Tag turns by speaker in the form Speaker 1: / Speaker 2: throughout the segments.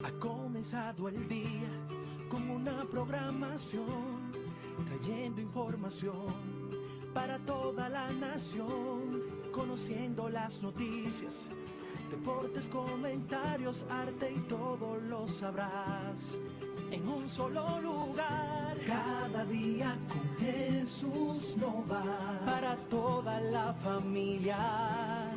Speaker 1: Ha comenzado el día con una programación, trayendo información para toda la nación, conociendo las noticias, deportes, comentarios, arte y todo lo sabrás en un solo lugar. Cada día con Jesús Nova, para toda la familia.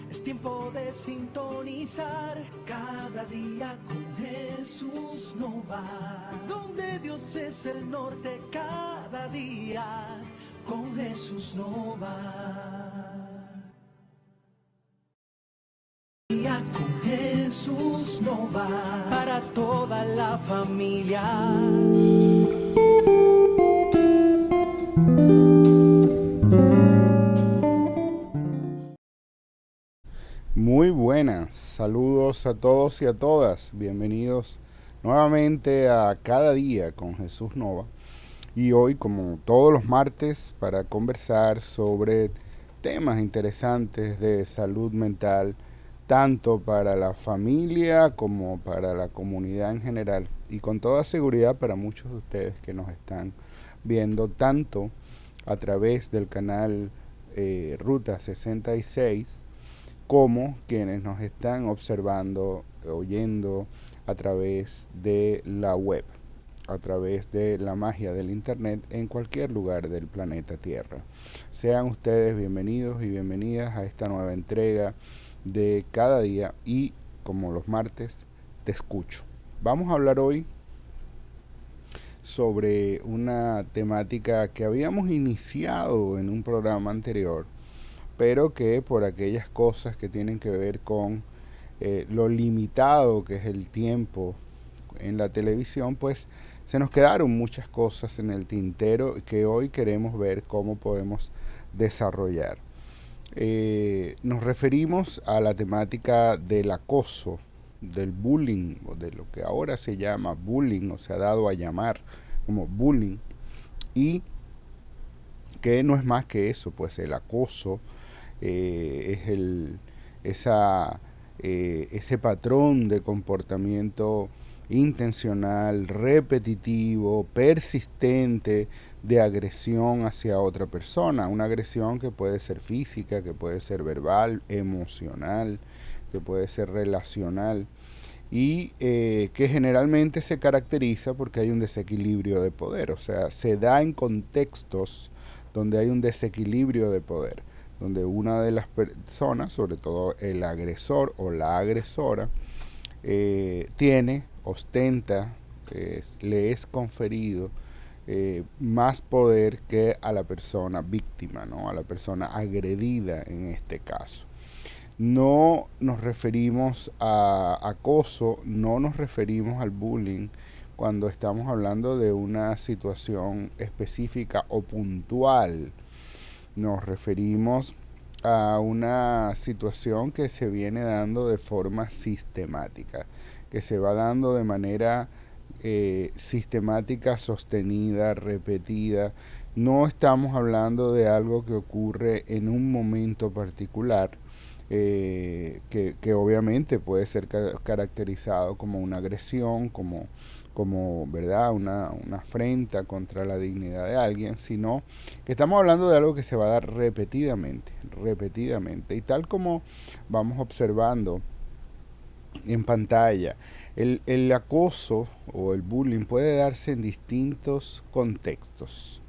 Speaker 1: Es tiempo de sintonizar cada día con Jesús Nova, donde Dios es el norte cada día con Jesús Nova. Con Jesús Nova, para toda la familia.
Speaker 2: Muy buenas, saludos a todos y a todas, bienvenidos nuevamente a Cada Día con Jesús Nova, y hoy, como todos los martes, para conversar sobre temas interesantes de salud mental, tanto para la familia como para la comunidad en general, y con toda seguridad para muchos de ustedes que nos están viendo tanto a través del canal Ruta 66, como quienes nos están observando, oyendo a través de la web, a través de la magia del internet en cualquier lugar del planeta Tierra. Sean ustedes bienvenidos y bienvenidas a esta nueva entrega de Cada Día, y como los martes, te escucho. Vamos a hablar hoy sobre una temática que habíamos iniciado en un programa anterior, pero que por aquellas cosas que tienen que ver con lo limitado que es el tiempo en la televisión, pues se nos quedaron muchas cosas en el tintero que hoy queremos ver cómo podemos desarrollar. Nos referimos a la temática del acoso, del bullying, o de lo que ahora se llama bullying, o se ha dado a llamar como bullying, y que no es más que eso, pues el acoso es ese patrón de comportamiento intencional, repetitivo, persistente de agresión hacia otra persona. Una agresión que puede ser física, que puede ser verbal, emocional, que puede ser relacional, y que generalmente se caracteriza porque hay un desequilibrio de poder. O sea, se da en contextos donde hay un desequilibrio de poder, donde una de las personas, sobre todo el agresor o la agresora, ostenta, le es conferido más poder que a la persona víctima, ¿no? A la persona agredida en este caso. No nos referimos a acoso, no nos referimos al bullying cuando estamos hablando de una situación específica o puntual. Nos referimos a una situación que se viene dando de forma sistemática, que se va dando de manera sistemática, sostenida, repetida. No estamos hablando de algo que ocurre en un momento particular, que obviamente puede ser caracterizado como una agresión, como ¿verdad? Una afrenta contra la dignidad de alguien, sino que estamos hablando de algo que se va a dar repetidamente, y tal como vamos observando en pantalla, el acoso o el bullying puede darse en distintos contextos.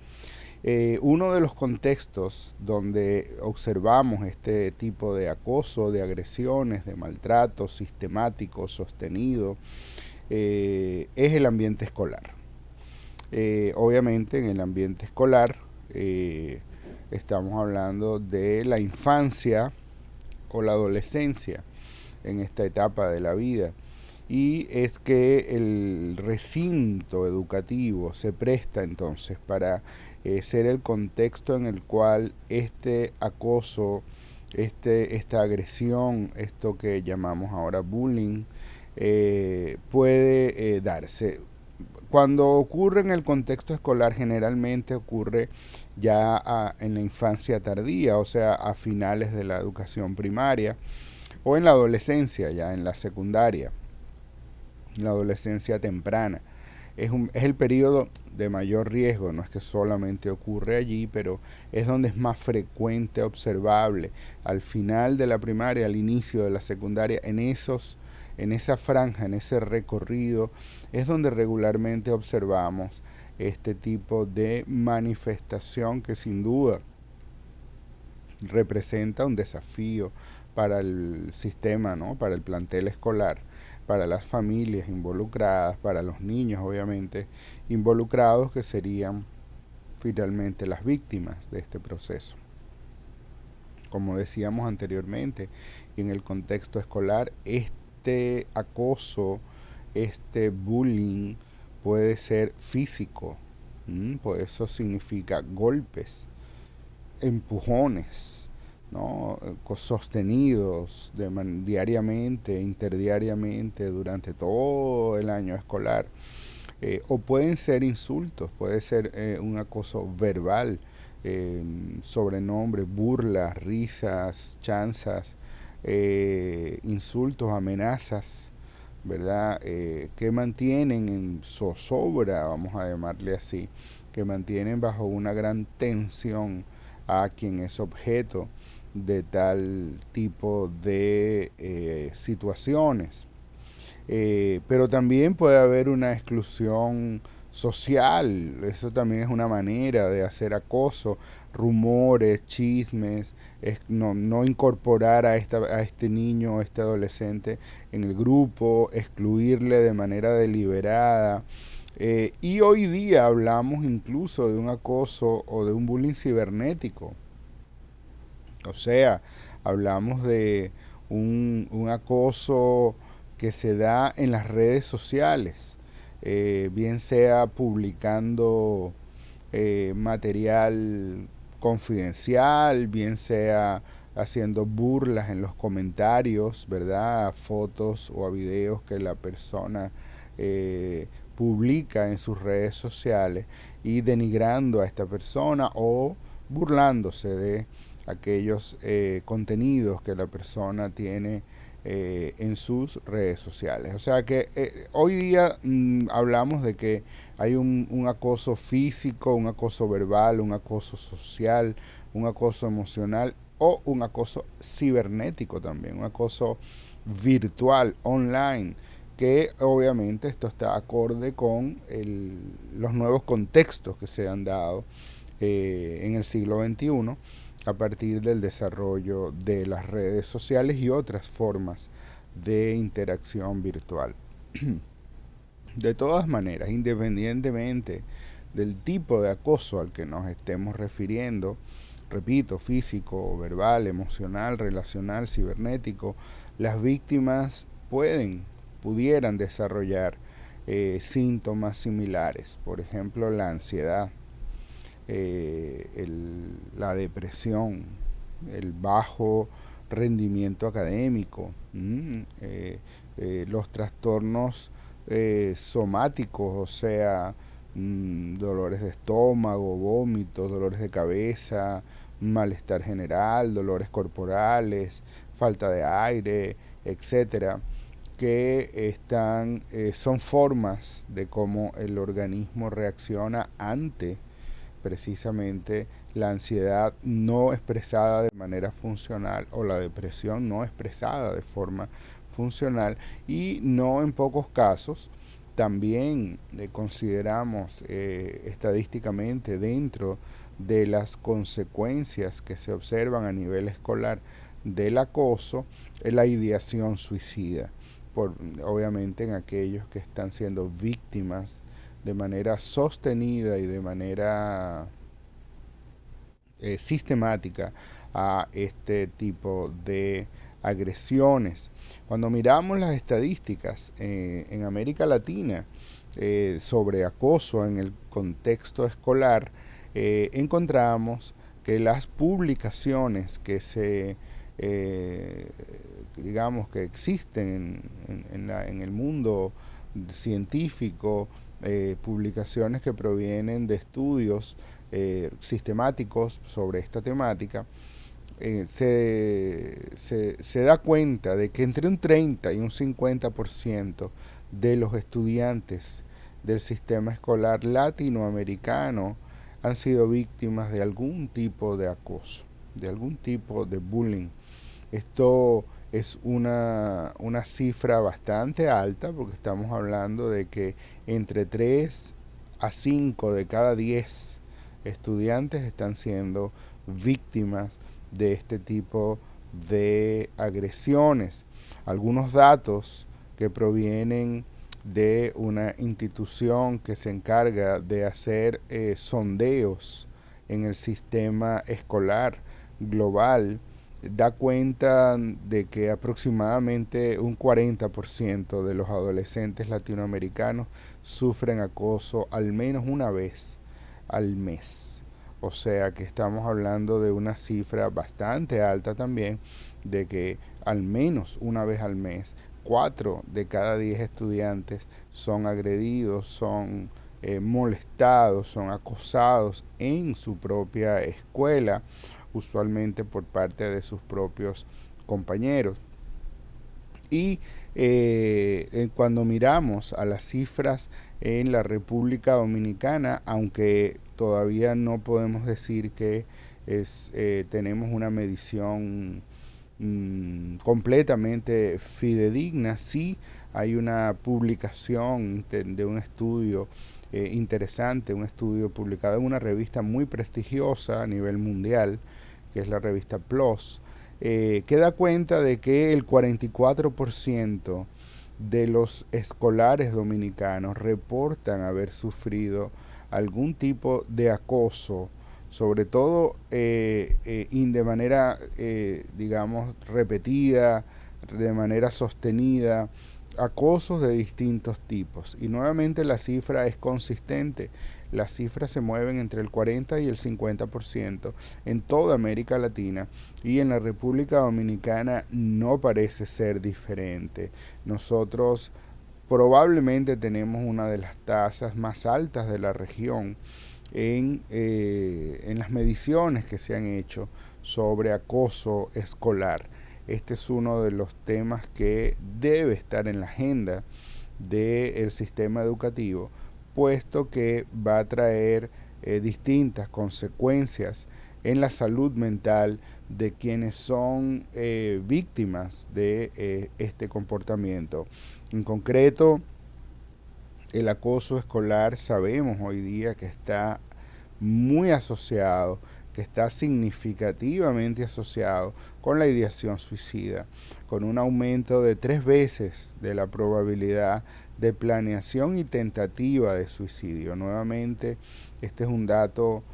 Speaker 2: Uno de los contextos donde observamos este tipo de acoso, de agresiones, de maltrato sistemático, sostenido, es el ambiente escolar. Obviamente en el ambiente escolar estamos hablando de la infancia o la adolescencia en esta etapa de la vida, y es que el recinto educativo se presta entonces para ser el contexto en el cual este acoso, esta agresión, esto que llamamos ahora bullying, puede darse. Cuando ocurre en el contexto escolar, generalmente ocurre ya en la infancia tardía, o sea, a finales de la educación primaria, o en la adolescencia, ya en la secundaria. la adolescencia temprana. Es el periodo de mayor riesgo, no es que solamente ocurre allí, pero es donde es más frecuente observable. Al final de la primaria, al inicio de la secundaria, en esa franja, en ese recorrido, es donde regularmente observamos este tipo de manifestación que sin duda representa un desafío para el sistema, ¿no? Para el plantel escolar, para las familias involucradas, para los niños obviamente involucrados, que serían finalmente las víctimas de este proceso. Como decíamos anteriormente, en el contexto escolar, este acoso, este bullying puede ser físico, pues eso significa golpes, empujones, ¿no? Sostenidos diariamente, interdiariamente, durante todo el año escolar. O pueden ser insultos, puede ser un acoso verbal, sobrenombres, burlas, risas, chanzas, insultos, amenazas, ¿verdad? Que mantienen en zozobra, vamos a llamarle así, que mantienen bajo una gran tensión a quien es objeto de tal tipo de situaciones. Pero también puede haber una exclusión social, eso también es una manera de hacer acoso, rumores, chismes, no incorporar a este niño o este adolescente en el grupo, excluirle de manera deliberada. Y hoy día hablamos incluso de un acoso o de un bullying cibernético. O sea, hablamos de un acoso que se da en las redes sociales, bien sea publicando material confidencial, bien sea haciendo burlas en los comentarios, ¿verdad? A fotos o a videos que la persona publica en sus redes sociales y denigrando a esta persona o burlándose de aquellos contenidos que la persona tiene en sus redes sociales. O sea que hoy día hablamos de que hay un acoso físico, un acoso verbal, un acoso social, un acoso emocional o un acoso cibernético también, un acoso virtual, online, que obviamente esto está acorde con los nuevos contextos que se han dado en el siglo XXI a partir del desarrollo de las redes sociales y otras formas de interacción virtual. De todas maneras, independientemente del tipo de acoso al que nos estemos refiriendo, repito, físico, verbal, emocional, relacional, cibernético, las víctimas pudieran desarrollar síntomas similares, por ejemplo, la ansiedad, la depresión, el bajo rendimiento académico, los trastornos somáticos, o sea, dolores de estómago, vómitos, dolores de cabeza, malestar general, dolores corporales, falta de aire, etcétera, que son formas de cómo el organismo reacciona ante precisamente la ansiedad no expresada de manera funcional o la depresión no expresada de forma funcional, y no en pocos casos también consideramos estadísticamente dentro de las consecuencias que se observan a nivel escolar del acoso, la ideación suicida, obviamente en aquellos que están siendo víctimas de manera sostenida y de manera sistemática a este tipo de agresiones. Cuando miramos las estadísticas en América Latina sobre acoso en el contexto escolar, encontramos que las publicaciones que digamos que existen en el mundo científico, publicaciones que provienen de estudios sistemáticos sobre esta temática, se da cuenta de que entre un 30 y un 50% de los estudiantes del sistema escolar latinoamericano han sido víctimas de algún tipo de acoso, de algún tipo de bullying. Esto es una cifra bastante alta porque estamos hablando de que entre 3 a 5 de cada 10 estudiantes están siendo víctimas de este tipo de agresiones. Algunos datos que provienen de una institución que se encarga de hacer sondeos en el sistema escolar global da cuenta de que aproximadamente un 40% de los adolescentes latinoamericanos sufren acoso al menos una vez al mes. O sea que estamos hablando de una cifra bastante alta también, de que al menos una vez al mes 4 de cada 10 estudiantes son agredidos, son molestados, son acosados en su propia escuela, usualmente por parte de sus propios compañeros. Y cuando miramos a las cifras en la República Dominicana, aunque todavía no podemos decir que tenemos una medición completamente fidedigna, sí hay una publicación de un estudio interesante, un estudio publicado en una revista muy prestigiosa a nivel mundial, que es la revista PLOS, que da cuenta de que el 44% de los escolares dominicanos reportan haber sufrido algún tipo de acoso, sobre todo de manera, digamos, repetida, de manera sostenida, acosos de distintos tipos. Y nuevamente la cifra es consistente. Las cifras se mueven entre el 40 y el 50% en toda América Latina, y en la República Dominicana no parece ser diferente. Nosotros probablemente tenemos una de las tasas más altas de la región en las mediciones que se han hecho sobre acoso escolar. Este es uno de los temas que debe estar en la agenda del sistema educativo, puesto que va a traer distintas consecuencias en la salud mental de quienes son víctimas de este comportamiento. En concreto, el acoso escolar sabemos hoy día que está muy asociado, que está significativamente asociado con la ideación suicida, con un aumento de 3 veces de la probabilidad de planeación y tentativa de suicidio. Nuevamente, este es un dato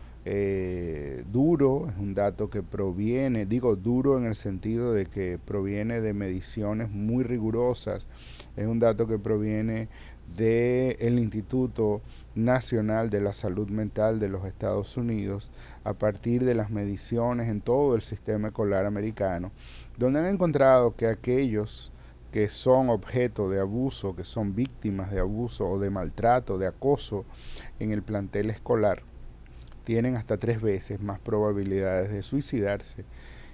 Speaker 2: duro, es un dato que proviene, digo duro en el sentido de que proviene de mediciones muy rigurosas, es un dato que proviene del Instituto Nacional de la Salud Mental de los Estados Unidos, a partir de las mediciones en todo el sistema escolar americano, donde han encontrado que aquellos que son objeto de abuso, que son víctimas de abuso o de maltrato, de acoso en el plantel escolar, tienen hasta 3 veces más probabilidades de suicidarse.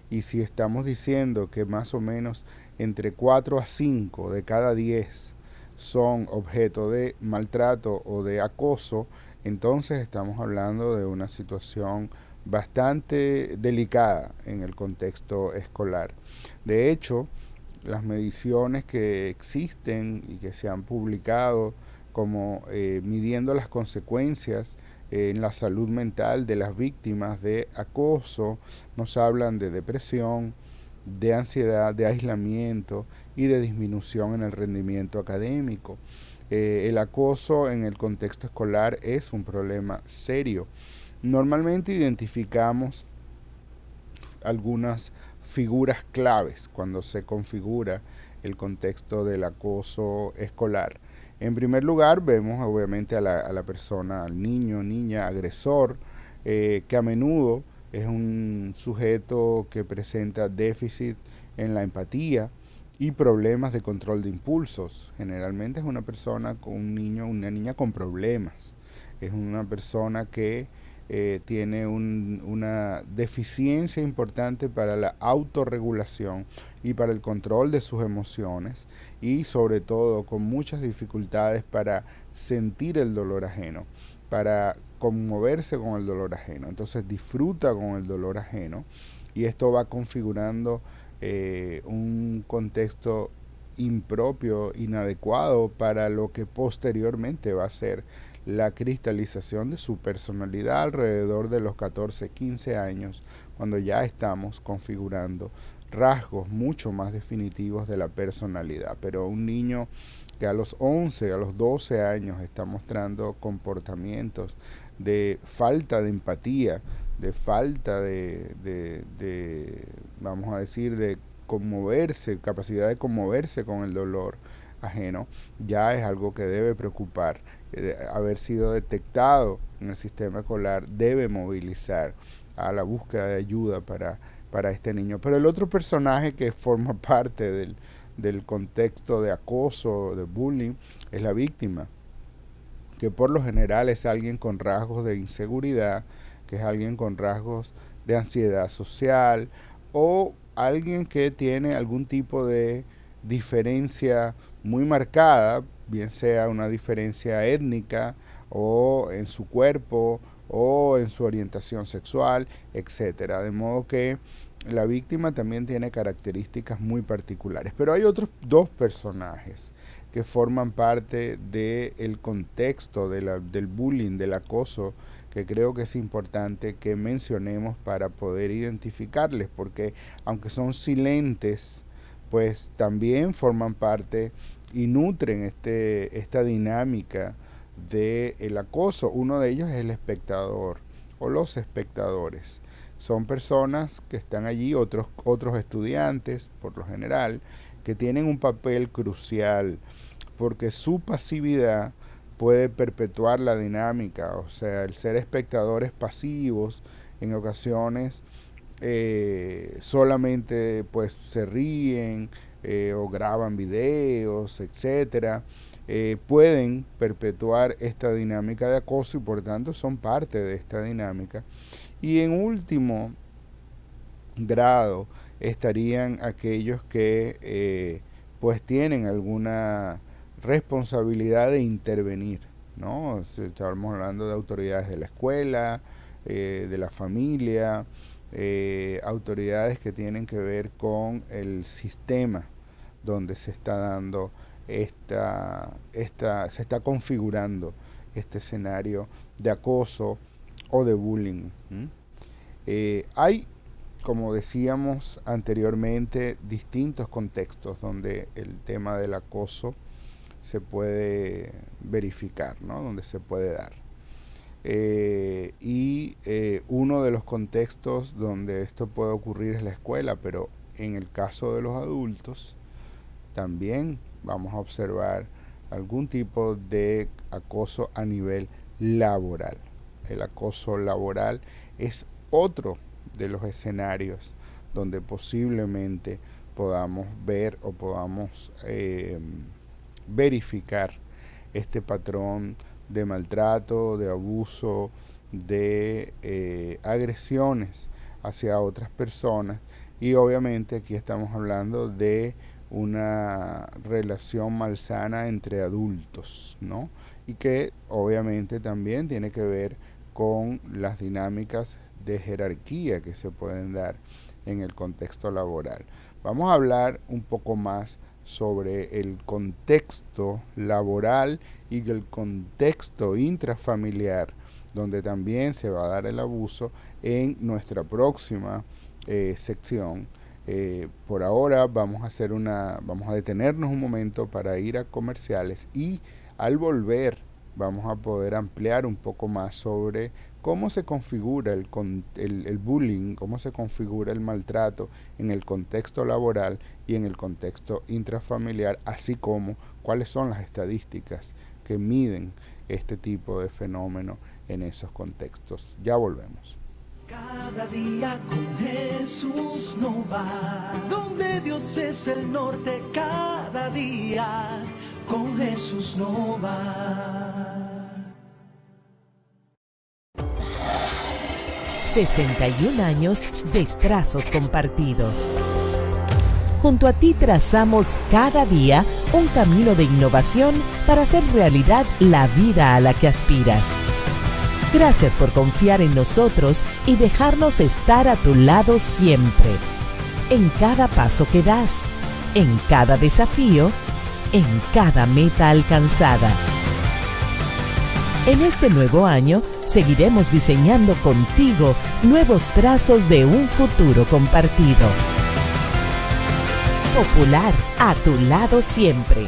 Speaker 2: Y si estamos diciendo que más o menos entre 4 a 5 de cada 10 son objeto de maltrato o de acoso, entonces estamos hablando de una situación bastante delicada en el contexto escolar. De hecho, las mediciones que existen y que se han publicado como midiendo las consecuencias en la salud mental de las víctimas de acoso, nos hablan de depresión, de ansiedad, de aislamiento y de disminución en el rendimiento académico. El acoso en el contexto escolar es un problema serio. Normalmente identificamos algunas figuras claves cuando se configura el contexto del acoso escolar. En primer lugar, vemos obviamente a la persona, al niño, niña, agresor, que a menudo es un sujeto que presenta déficit en la empatía y problemas de control de impulsos. Generalmente es una persona con un niño, una niña con problemas. Es una persona que tiene una deficiencia importante para la autorregulación y para el control de sus emociones, y sobre todo con muchas dificultades para sentir el dolor ajeno, para conmoverse con el dolor ajeno. Entonces disfruta con el dolor ajeno, y esto va configurando un contexto impropio, inadecuado para lo que posteriormente va a ser la cristalización de su personalidad alrededor de los 14, 15 años, cuando ya estamos configurando rasgos mucho más definitivos de la personalidad. Pero un niño que a los 11, a los 12 años está mostrando comportamientos de falta de empatía, de falta de vamos a decir, de conmoverse, capacidad de conmoverse con el dolor ajeno, ya es algo que debe preocupar. Haber sido detectado en el sistema escolar debe movilizar a la búsqueda de ayuda para este niño. Pero el otro personaje que forma parte del contexto de acoso, de bullying, es la víctima, que por lo general es alguien con rasgos de inseguridad, que es alguien con rasgos de ansiedad social, o alguien que tiene algún tipo de diferencia muy marcada, bien sea una diferencia étnica o en su cuerpo o en su orientación sexual, etcétera. De modo que la víctima también tiene características muy particulares. Pero hay otros dos personajes que forman parte del contexto del bullying, del acoso, que creo que es importante que mencionemos para poder identificarles, porque aunque son silentes, pues también forman parte y nutren esta dinámica del acoso. Uno de ellos es el espectador o los espectadores. Son personas que están allí, otros estudiantes, por lo general, que tienen un papel crucial, porque su pasividad puede perpetuar la dinámica. O sea, el ser espectadores pasivos en ocasiones solamente pues se ríen o graban videos, etcétera, pueden perpetuar esta dinámica de acoso y por tanto son parte de esta dinámica. Y en último grado estarían aquellos que pues tienen alguna responsabilidad de intervenir, ¿no? Estamos hablando de autoridades de la escuela, de la familia, autoridades que tienen que ver con el sistema donde se está dando se está configurando este escenario de acoso o de bullying. Hay, como decíamos anteriormente, distintos contextos donde el tema del acoso se puede verificar, ¿no? Donde se puede dar. Uno de los contextos donde esto puede ocurrir es la escuela, pero en el caso de los adultos también vamos a observar algún tipo de acoso a nivel laboral. El acoso laboral es otro de los escenarios donde posiblemente podamos ver o podamos verificar este patrón de maltrato, de abuso, de agresiones hacia otras personas. Y obviamente aquí estamos hablando de una relación malsana entre adultos, ¿no? Y que obviamente también tiene que ver con las dinámicas de jerarquía que se pueden dar en el contexto laboral. Vamos a hablar un poco más sobre el contexto laboral y el contexto intrafamiliar, donde también se va a dar el abuso en nuestra próxima sección. Por ahora vamos a detenernos un momento para ir a comerciales, y al volver vamos a poder ampliar un poco más sobre cómo se configura el bullying, cómo se configura el maltrato en el contexto laboral y en el contexto intrafamiliar, así como cuáles son las estadísticas que miden este tipo de fenómeno en esos contextos. Ya volvemos.
Speaker 1: Cada día con Jesús no va, donde Dios es el norte, cada día con Jesús no va.
Speaker 3: 61 años de trazos compartidos. junto a ti trazamos cada día un camino de innovación para hacer realidad la vida a la que aspiras. Gracias por confiar en nosotros y dejarnos estar a tu lado siempre. En cada paso que das, en cada desafío, en cada meta alcanzada. En este nuevo año, seguiremos diseñando contigo nuevos trazos de un futuro compartido. Popular, a tu lado siempre.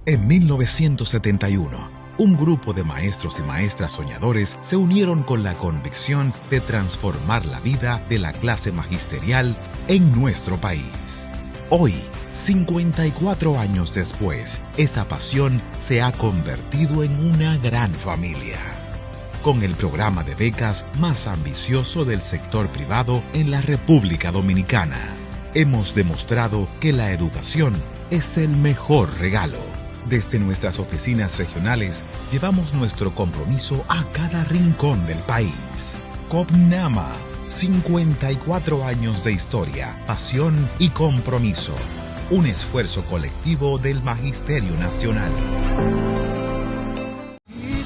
Speaker 4: En 1971, un grupo de maestros y maestras soñadores se unieron con la convicción de transformar la vida de la clase magisterial en nuestro país. Hoy, 54 años después, esa pasión se ha convertido en una gran familia. Con el programa de becas más ambicioso del sector privado en la República Dominicana, hemos demostrado que la educación es el mejor regalo. Desde nuestras oficinas regionales, llevamos nuestro compromiso a cada rincón del país. COPNAMA, 54 años de historia, pasión y compromiso. Un esfuerzo colectivo del Magisterio Nacional.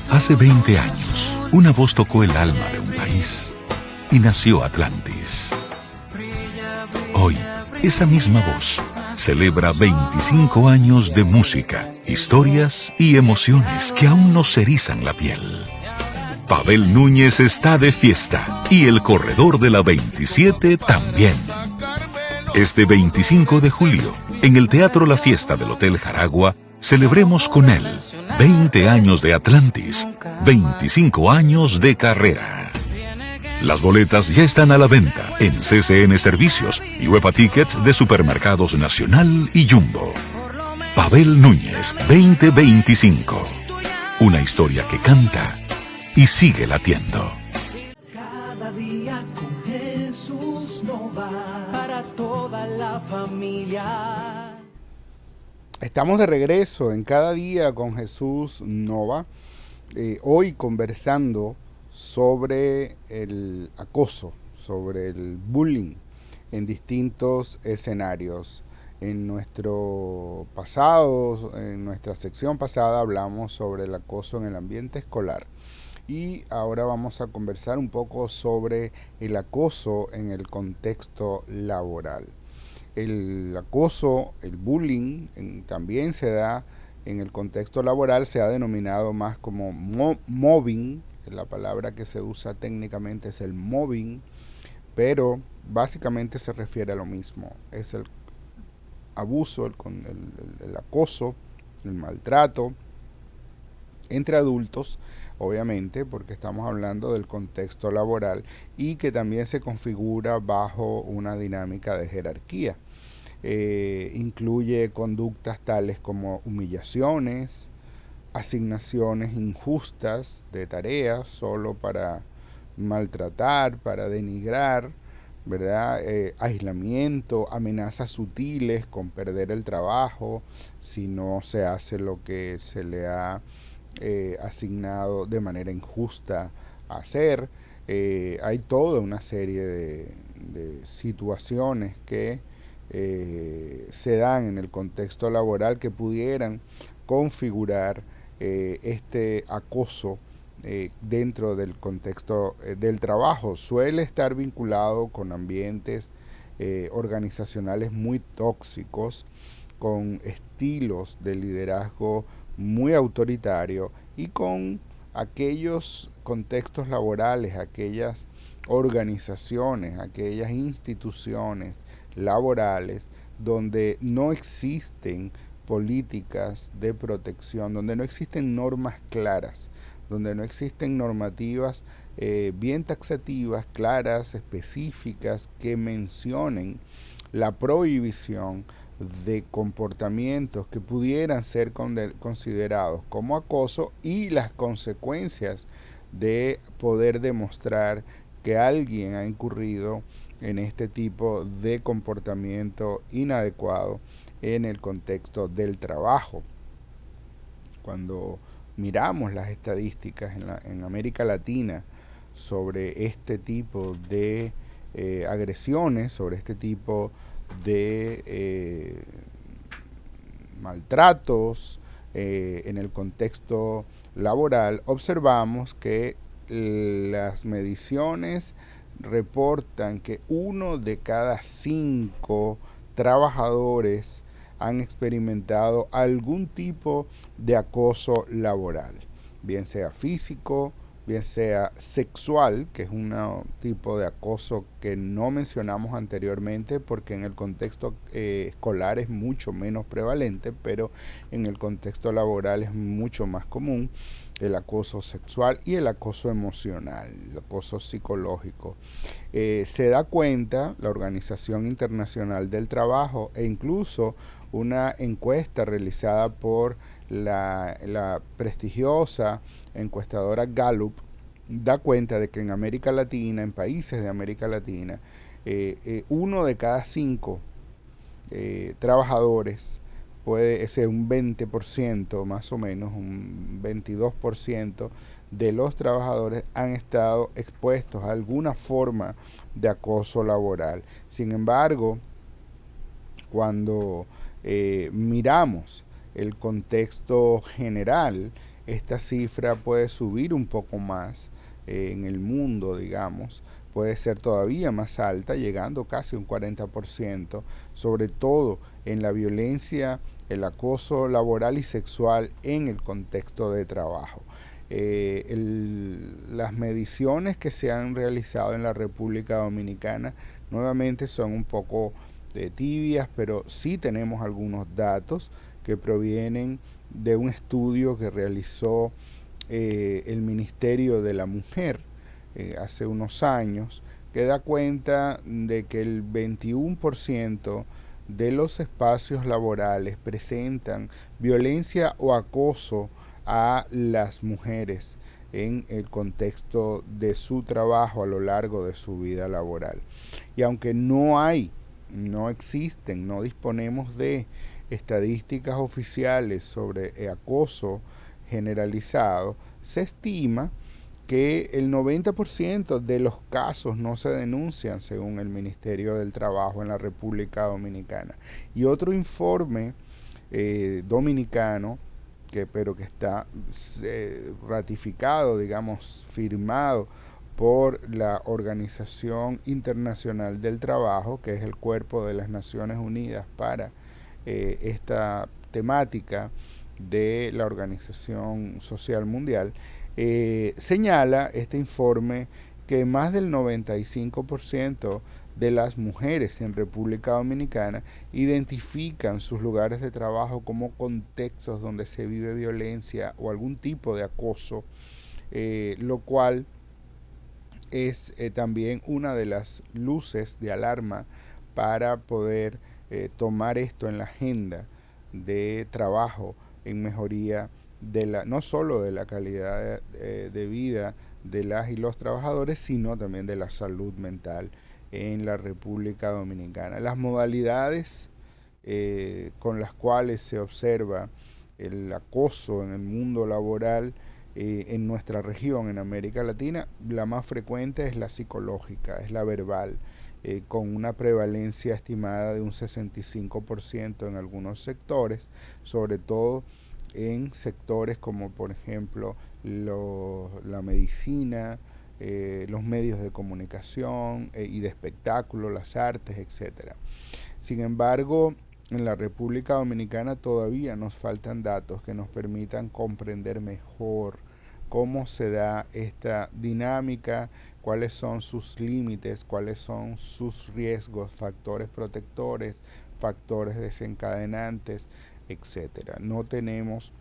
Speaker 5: Hace 20 años, una voz tocó el alma de un país y nació Atlantis. Hoy, esa misma voz celebra 25 años de música, historias y emociones que aún nos erizan la piel. Pavel Núñez está de fiesta y el corredor de la 27 también. Este 25 de julio, en el Teatro La Fiesta del Hotel Jaragua, celebremos con él 20 años de Atlantis, 25 años de carrera. Las boletas ya están a la venta en CCN Servicios y Huepa Tickets de Supermercados Nacional y Jumbo. Pavel Núñez 2025. Una historia que canta y sigue latiendo.
Speaker 1: Cada día con Jesús no va para toda la familia.
Speaker 2: Estamos de regreso en Cada Día con Jesús Nova. Hoy conversando sobre el acoso, sobre el bullying en distintos escenarios. En nuestro pasado, en nuestra sección pasada hablamos sobre el acoso en el ambiente escolar y ahora vamos a conversar un poco sobre el acoso en el contexto laboral. El acoso, el bullying, también se da en el contexto laboral, se ha denominado más como mobbing. La palabra que se usa técnicamente es el mobbing, pero básicamente se refiere a lo mismo. Es el abuso, el acoso, el maltrato entre adultos, obviamente, porque estamos hablando del contexto laboral y que también se configura bajo una dinámica de jerarquía. Incluye conductas tales como humillaciones, asignaciones injustas de tareas solo para maltratar, para denigrar, ¿verdad? Aislamiento, amenazas sutiles con perder el trabajo si no se hace lo que se le ha asignado de manera injusta a hacer. Hay toda una serie de situaciones que se dan en el contexto laboral que pudieran configurar este acoso dentro del contexto del trabajo. Suele estar vinculado con ambientes organizacionales muy tóxicos, con estilos de liderazgo muy autoritario y con aquellos contextos laborales, aquellas organizaciones, aquellas instituciones laborales donde no existen políticas de protección, donde no existen normas claras, donde no existen normativas bien taxativas, claras, específicas, que mencionen la prohibición de comportamientos que pudieran ser considerados como acoso y las consecuencias de poder demostrar que alguien ha incurrido en este tipo de comportamiento inadecuado en el contexto del trabajo. Cuando miramos las estadísticas en América Latina sobre este tipo de agresiones, sobre este tipo de maltratos en el contexto laboral, observamos que las mediciones reportan que 1 de cada 5 trabajadores han experimentado algún tipo de acoso laboral, bien sea físico, bien sea sexual, que es un tipo de acoso que no mencionamos anteriormente porque en el contexto escolar es mucho menos prevalente, pero en el contexto laboral es mucho más común el acoso sexual y el acoso emocional, el acoso psicológico. Se da cuenta la Organización Internacional del Trabajo e incluso una encuesta realizada por la prestigiosa encuestadora Gallup da cuenta de que en América Latina, en países de América Latina, 1 de cada 5 trabajadores puede ser un 20% más o menos, un 22% de los trabajadores han estado expuestos a alguna forma de acoso laboral. Sin embargo, cuando miramos el contexto general, esta cifra puede subir un poco más en el mundo, digamos, puede ser todavía más alta, llegando casi un 40%, sobre todo en la violencia, el acoso laboral y sexual en el contexto de trabajo. Las mediciones que se han realizado en la República Dominicana nuevamente son un poco tibias, pero sí tenemos algunos datos que provienen de un estudio que realizó el Ministerio de la Mujer hace unos años, que da cuenta de que el 21% de los espacios laborales presentan violencia o acoso a las mujeres en el contexto de su trabajo a lo largo de su vida laboral. Y aunque no existen, no disponemos de estadísticas oficiales sobre acoso generalizado, se estima que el 90% de los casos no se denuncian según el Ministerio del Trabajo en la República Dominicana. Y otro informe dominicano, pero que está ratificado, digamos, firmado por la Organización Internacional del Trabajo, que es el cuerpo de las Naciones Unidas para esta temática de la Organización Social Mundial, señala este informe que más del 95% de las mujeres en República Dominicana identifican sus lugares de trabajo como contextos donde se vive violencia o algún tipo de acoso, lo cual es también una de las luces de alarma para poder tomar esto en la agenda de trabajo en mejoría no solo de la calidad de vida de las y los trabajadores, sino también de la salud mental en la República Dominicana. Las modalidades con las cuales se observa el acoso en el mundo laboral en nuestra región, en América Latina, la más frecuente es la psicológica, es la verbal, con una prevalencia estimada de un 65% en algunos sectores, sobre todo en sectores como por ejemplo la medicina, los medios de comunicación y de espectáculo, las artes, etc. Sin embargo, en la República Dominicana todavía nos faltan datos que nos permitan comprender mejor cómo se da esta dinámica, cuáles son sus límites, cuáles son sus riesgos, factores protectores, factores desencadenantes, etc. No tenemos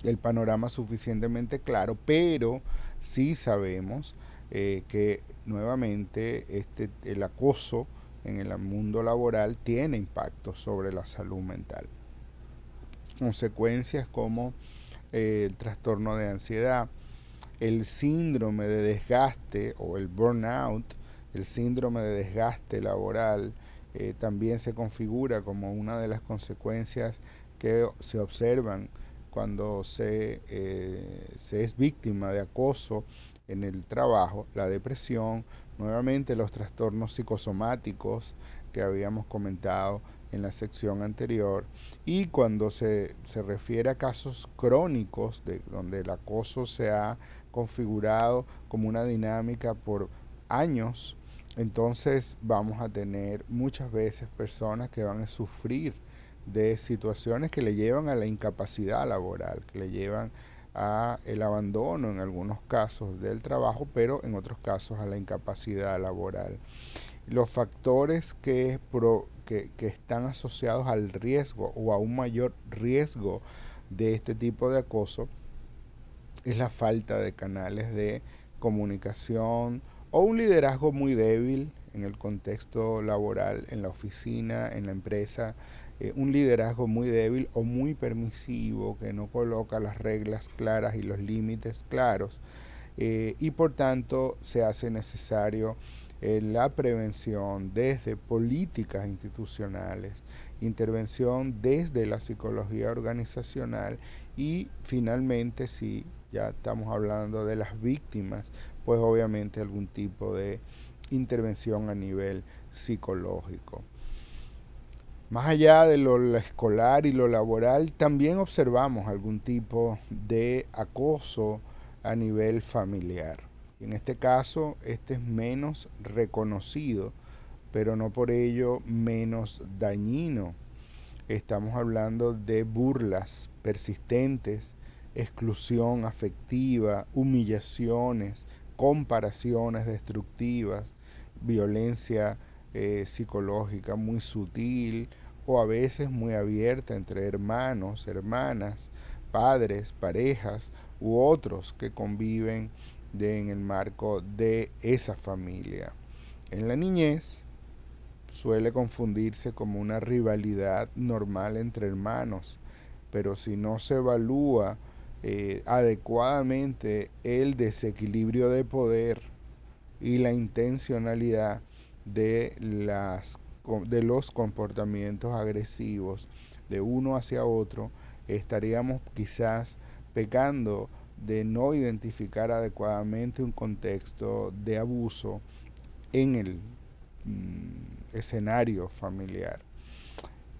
Speaker 2: el panorama suficientemente claro, pero sí sabemos que nuevamente el acoso en el mundo laboral tiene impacto sobre la salud mental. Consecuencias como el trastorno de ansiedad, el síndrome de desgaste o el burnout, el síndrome de desgaste laboral, también se configura como una de las consecuencias que se observan cuando se es víctima de acoso en el trabajo. La depresión, nuevamente los trastornos psicosomáticos que habíamos comentado en la sección anterior, y cuando se refiere a casos crónicos donde el acoso se ha configurado como una dinámica por años, entonces vamos a tener muchas veces personas que van a sufrir de situaciones que le llevan a la incapacidad laboral, que le llevan a el abandono en algunos casos del trabajo, pero en otros casos a la incapacidad laboral. Los factores que están asociados al riesgo o a un mayor riesgo de este tipo de acoso es la falta de canales de comunicación o un liderazgo muy débil en el contexto laboral, en la oficina, en la empresa, un liderazgo muy débil o muy permisivo que no coloca las reglas claras y los límites claros, y por tanto se hace necesario la prevención desde políticas institucionales, intervención desde la psicología organizacional y finalmente, si ya estamos hablando de las víctimas, pues obviamente algún tipo de intervención a nivel psicológico. Más allá de lo escolar y lo laboral, también observamos algún tipo de acoso a nivel familiar. Y en este caso, este es menos reconocido, pero no por ello menos dañino. Estamos hablando de burlas persistentes, exclusión afectiva, humillaciones, comparaciones destructivas, violencia psicológica muy sutil o a veces muy abierta entre hermanos, hermanas, padres, parejas u otros que conviven en el marco de esa familia. En la niñez suele confundirse como una rivalidad normal entre hermanos, pero si no se evalúa adecuadamente el desequilibrio de poder y la intencionalidad de los comportamientos agresivos de uno hacia otro, estaríamos quizás pecando de no identificar adecuadamente un contexto de abuso en el escenario familiar.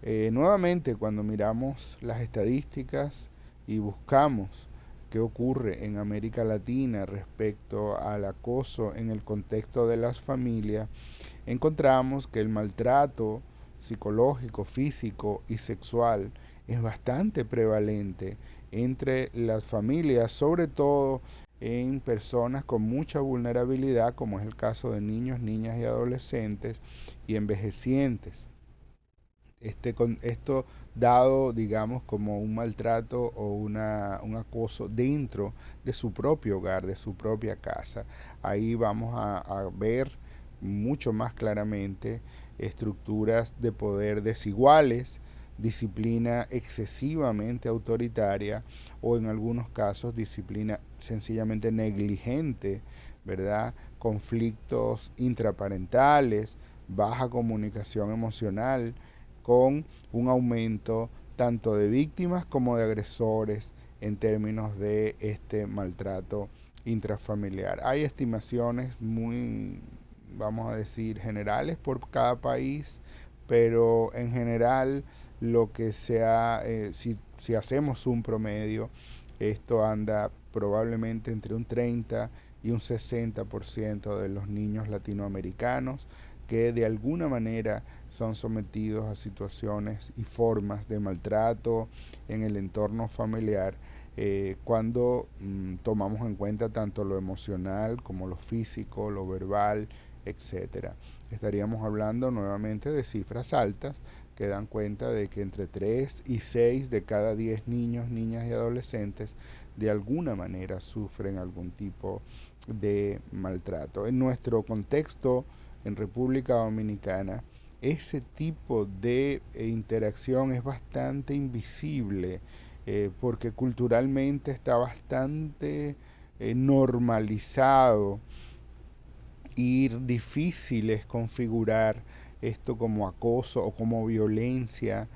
Speaker 2: Nuevamente, cuando miramos las estadísticas y buscamos qué ocurre en América Latina respecto al acoso en el contexto de las familias, encontramos que el maltrato psicológico, físico y sexual es bastante prevalente entre las familias, sobre todo en personas con mucha vulnerabilidad, como es el caso de niños, niñas y adolescentes y envejecientes. Esto dado, digamos, como un maltrato o un acoso dentro de su propio hogar, de su propia casa. Ahí vamos a ver mucho más claramente estructuras de poder desiguales, disciplina excesivamente autoritaria o en algunos casos disciplina sencillamente negligente, ¿verdad? Conflictos intraparentales, baja comunicación emocional, con un aumento tanto de víctimas como de agresores en términos de este maltrato intrafamiliar. Hay estimaciones muy, vamos a decir, generales por cada país, pero en general lo que sea, si hacemos un promedio, esto anda probablemente entre un 30 y un 60% de los niños latinoamericanos que de alguna manera son sometidos a situaciones y formas de maltrato en el entorno familiar, cuando tomamos en cuenta tanto lo emocional como lo físico, lo verbal, etcétera. Estaríamos hablando nuevamente de cifras altas que dan cuenta de que entre 3 y 6 de cada 10 niños, niñas y adolescentes de alguna manera sufren algún tipo de maltrato. En nuestro contexto en República Dominicana, ese tipo de interacción es bastante invisible, porque culturalmente está bastante normalizado y difícil es configurar esto como acoso o como violencia,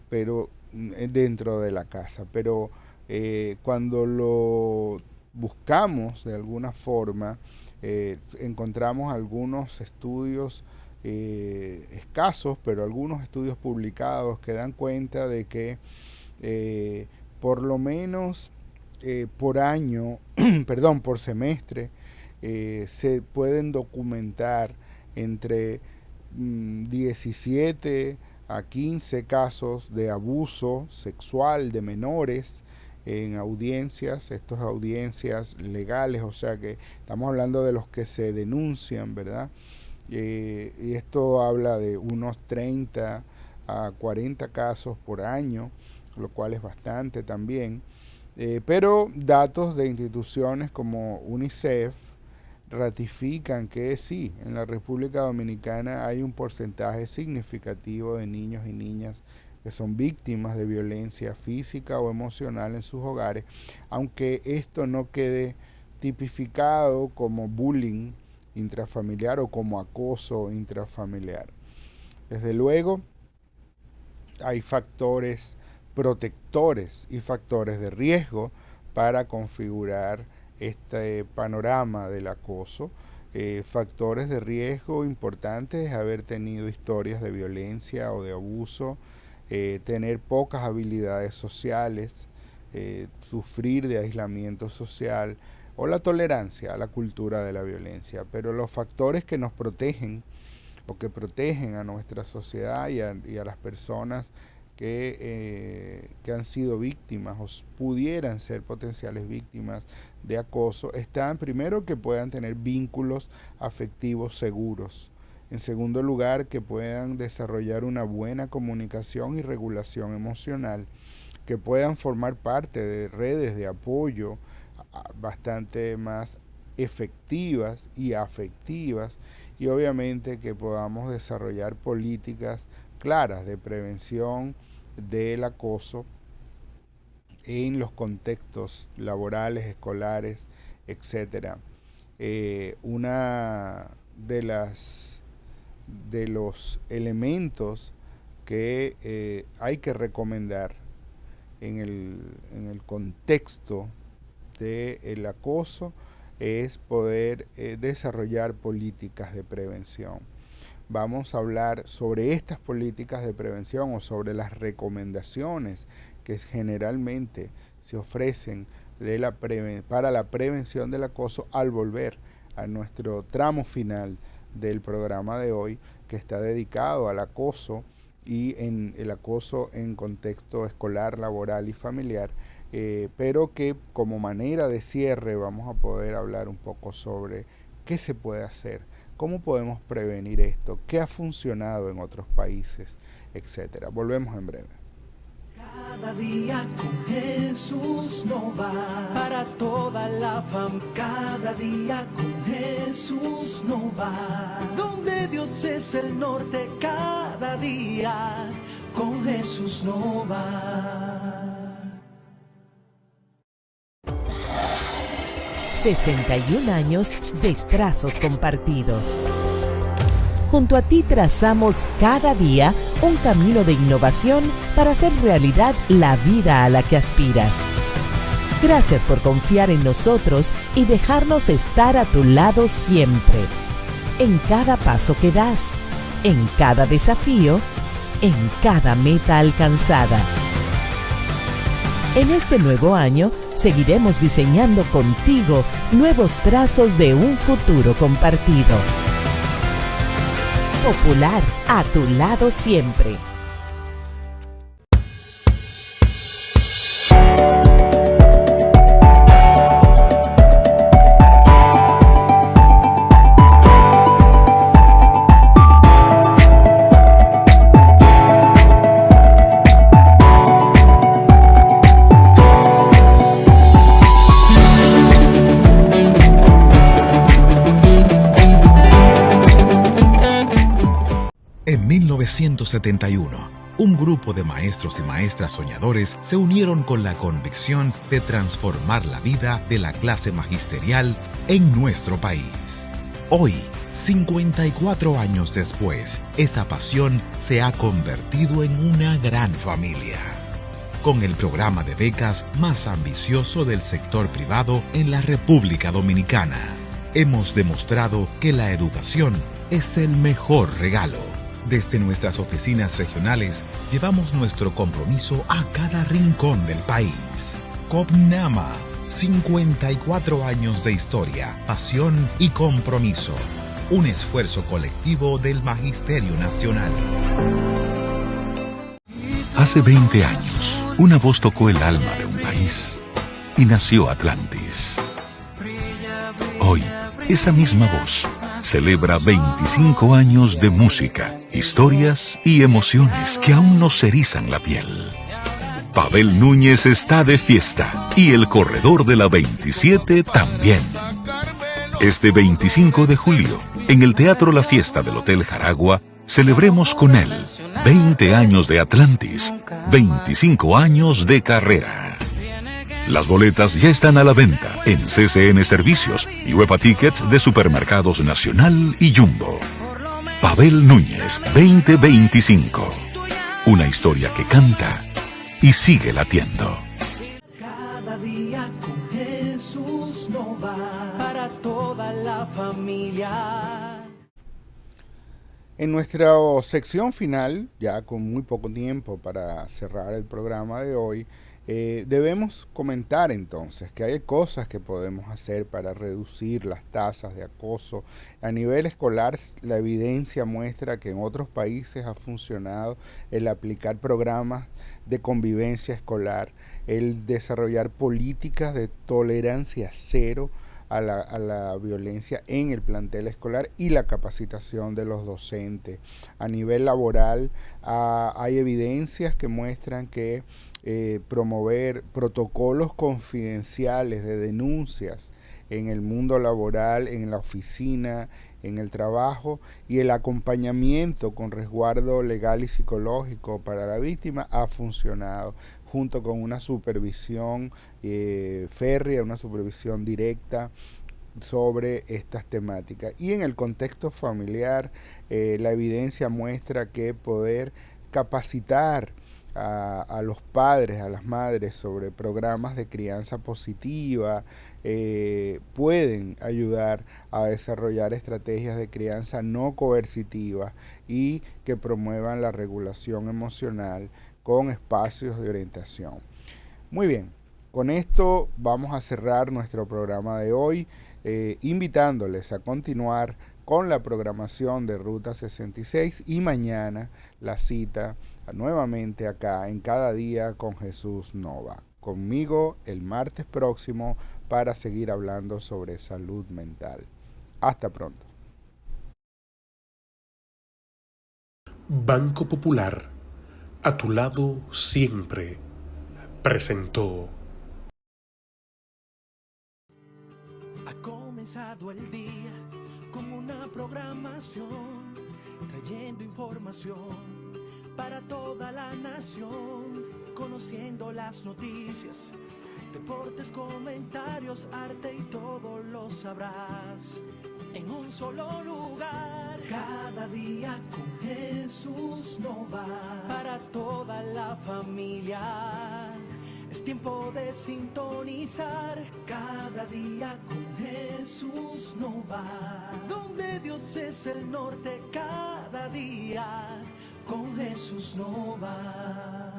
Speaker 2: pero dentro de la casa. Pero cuando lo buscamos de alguna forma, encontramos algunos estudios escasos, pero algunos estudios publicados que dan cuenta de que por lo menos por año, perdón, por semestre, se pueden documentar entre 17 a 15 casos de abuso sexual de menores en audiencias, estas audiencias legales, o sea que estamos hablando de los que se denuncian, ¿verdad? Y esto habla de unos 30 a 40 casos por año, lo cual es bastante también. Pero datos de instituciones como UNICEF ratifican que sí, en la República Dominicana hay un porcentaje significativo de niños y niñas que son víctimas de violencia física o emocional en sus hogares, aunque esto no quede tipificado como bullying intrafamiliar o como acoso intrafamiliar. Desde luego, hay factores protectores y factores de riesgo para configurar este panorama del acoso. Factores de riesgo importantes es haber tenido historias de violencia o de abuso, tener pocas habilidades sociales, sufrir de aislamiento social o la tolerancia a la cultura de la violencia. Pero los factores que nos protegen o que protegen a nuestra sociedad y a las personas que han sido víctimas o pudieran ser potenciales víctimas de acoso están, primero, que puedan tener vínculos afectivos seguros. En segundo lugar, que puedan desarrollar una buena comunicación y regulación emocional, que puedan formar parte de redes de apoyo bastante más efectivas y afectivas, y obviamente que podamos desarrollar políticas claras de prevención del acoso en los contextos laborales, escolares, etc. Una de los elementos que hay que recomendar en el contexto del acoso es poder desarrollar políticas de prevención. Vamos a hablar sobre estas políticas de prevención o sobre las recomendaciones que generalmente se ofrecen para la prevención del acoso al volver a nuestro tramo final del programa de hoy, que está dedicado al acoso y en el acoso en contexto escolar, laboral y familiar, pero que como manera de cierre vamos a poder hablar un poco sobre qué se puede hacer, cómo podemos prevenir esto, qué ha funcionado en otros países, etcétera. Volvemos en breve.
Speaker 1: Cada día con Jesús no va para toda la familia. Cada día con Jesús no va. Donde Dios es el norte, cada día con Jesús no va.
Speaker 3: 61 años de trazos compartidos. Junto a ti trazamos cada día un camino de innovación para hacer realidad la vida a la que aspiras. Gracias por confiar en nosotros y dejarnos estar a tu lado siempre. En cada paso que das, en cada desafío, en cada meta alcanzada. En este nuevo año, seguiremos diseñando contigo nuevos trazos de un futuro compartido. Popular, a tu lado siempre.
Speaker 4: 1971, un grupo de maestros y maestras soñadores se unieron con la convicción de transformar la vida de la clase magisterial en nuestro país. Hoy, 54 años después, esa pasión se ha convertido en una gran familia. Con el programa de becas más ambicioso del sector privado en la República Dominicana, hemos demostrado que la educación es el mejor regalo. Desde nuestras oficinas regionales, llevamos nuestro compromiso a cada rincón del país. COPNAMA, 54 años de historia, pasión y compromiso. Un esfuerzo colectivo del Magisterio Nacional.
Speaker 5: Hace 20 años, una voz tocó el alma de un país y nació Atlantis. Hoy, esa misma voz celebra 25 años de música, historias y emociones que aún nos erizan la piel. Pavel Núñez está de fiesta y el corredor de la 27 también. Este 25 de julio, en el Teatro La Fiesta del Hotel Jaragua, celebremos con él 20 años de Atlantis, 25 años de carrera. Las boletas ya están a la venta en CCN Servicios y Huepa Tickets de Supermercados Nacional y Jumbo. Pavel Núñez 2025. Una historia que canta y sigue latiendo.
Speaker 1: Cada día con Jesús no va para toda la familia.
Speaker 2: En nuestra sección final, ya con muy poco tiempo para cerrar el programa de hoy, debemos comentar entonces que hay cosas que podemos hacer para reducir las tasas de acoso. A nivel escolar, la evidencia muestra que en otros países ha funcionado el aplicar programas de convivencia escolar, el desarrollar políticas de tolerancia cero a la violencia en el plantel escolar y la capacitación de los docentes. A nivel laboral, hay evidencias que muestran que promover protocolos confidenciales de denuncias en el mundo laboral, en la oficina, en el trabajo, y el acompañamiento con resguardo legal y psicológico para la víctima ha funcionado, junto con una supervisión férrea, una supervisión directa sobre estas temáticas. Y en el contexto familiar, la evidencia muestra que poder capacitar a los padres, a las madres sobre programas de crianza positiva pueden ayudar a desarrollar estrategias de crianza no coercitivas y que promuevan la regulación emocional con espacios de orientación. Muy bien, con esto vamos a cerrar nuestro programa de hoy, invitándoles a continuar con la programación de Ruta 66 y mañana la cita nuevamente acá en Cada Día con Jesús Nova. Conmigo el martes próximo para seguir hablando sobre salud mental. Hasta pronto.
Speaker 6: Banco Popular, a tu lado siempre, presentó.
Speaker 1: Ha comenzado el día con una programación, trayendo información para toda la nación, conociendo las noticias, deportes, comentarios, arte y todo lo sabrás en un solo lugar. Cada día con Jesús no va para toda la familia. Es tiempo de sintonizar. Cada día con Jesús no va, donde Dios es el norte. Cada día con Jesús no va.